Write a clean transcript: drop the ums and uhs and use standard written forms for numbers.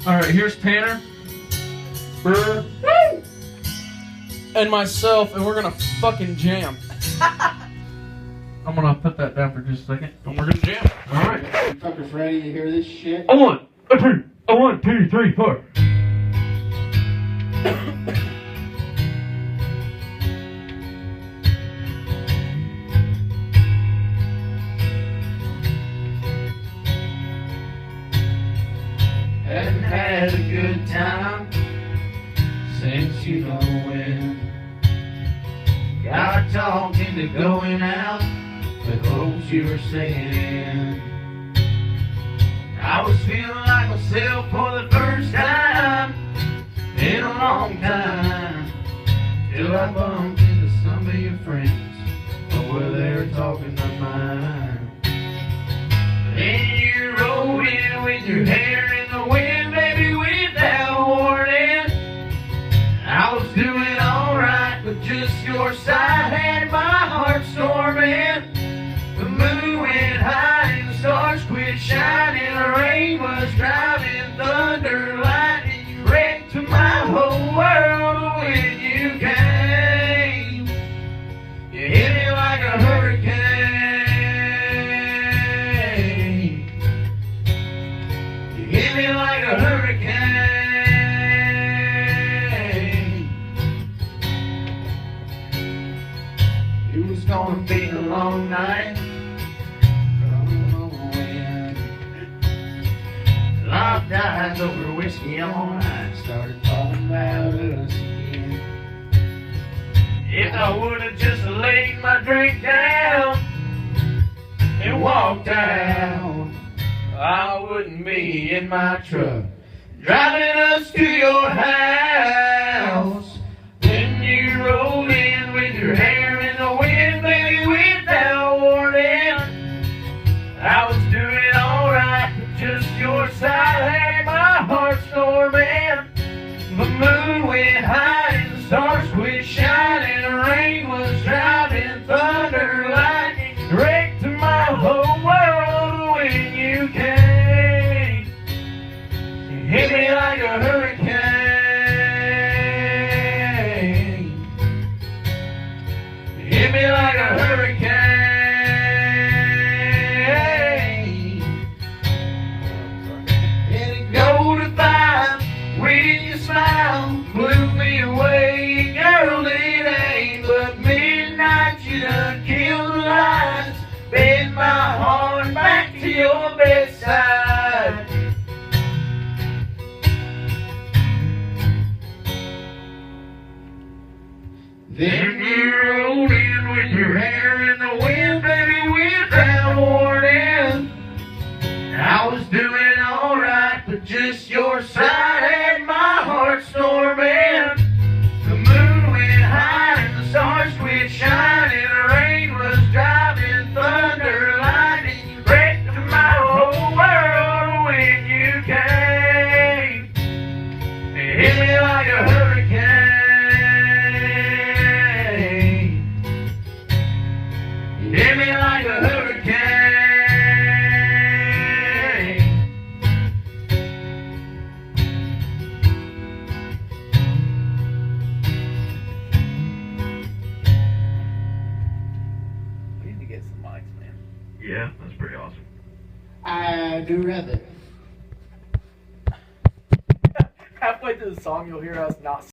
Alright, here's Tanner, Burr, and myself, and we're gonna fucking jam. I'm gonna put that down for just a second, and we're gonna jam. Alright. You fuckers ready to hear this shit? A one, a two, a 1, 2, 3, 4. Haven't had a good time since you know when. Got talked into going out with hopes you were staying in. I was feeling like myself for the first time in a long time, till I bumped into some of your friends over there talking to mine. Then you rolled in with your hair in the wind, baby, without warning. I was doing alright, but just your side had my heart storming. The moon went high and the stars quit shining. The rain was driving, thunder, lightning. You wrecked my whole world when you came. You hit me like a hurricane. You hit me like a hurricane. It was gonna be a long night. Locked eyes over whiskey all night. Started talking about us again. If I would've just laid my drink down and walked out, I wouldn't be in my truck driving us to your house. Then you rolled in with your hair in the wind, baby, without warning. I was doing alright, but just your side had my heart storming. The moon went high and the stars quit shining. The rain was driving, thunder, lightning, wrecked my whole world when you came. You hit me like a hurricane. You hit me like a hurricane. Blew me away, girl, it ain't but midnight. You done killed the lights, bend my heart back to your bedside. Then you rolled in with your hair in the wind, baby, without warning. I was doing alright, but just your side had my heart storming. The moon went high and the stars quit shining. The rain was driving, thunder, lightning. You wrecked my whole world when you came. It hit me like a hurricane. You hit me like a hurricane. Yeah, that's pretty awesome. I do rather. Halfway through the song, you'll hear us not